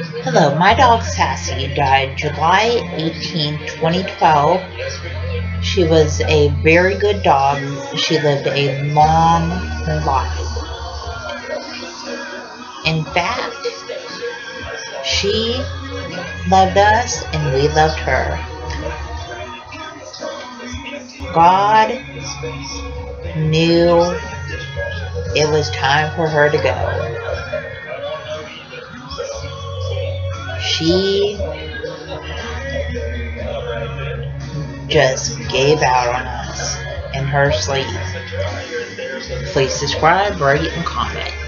Hello, my dog Sassy died July 18, 2012. She was a very good dog. She lived a long life. In fact, she loved us and we loved her. God knew it was time for her to go. She just gave out on us in her sleep. Please subscribe, rate, and comment.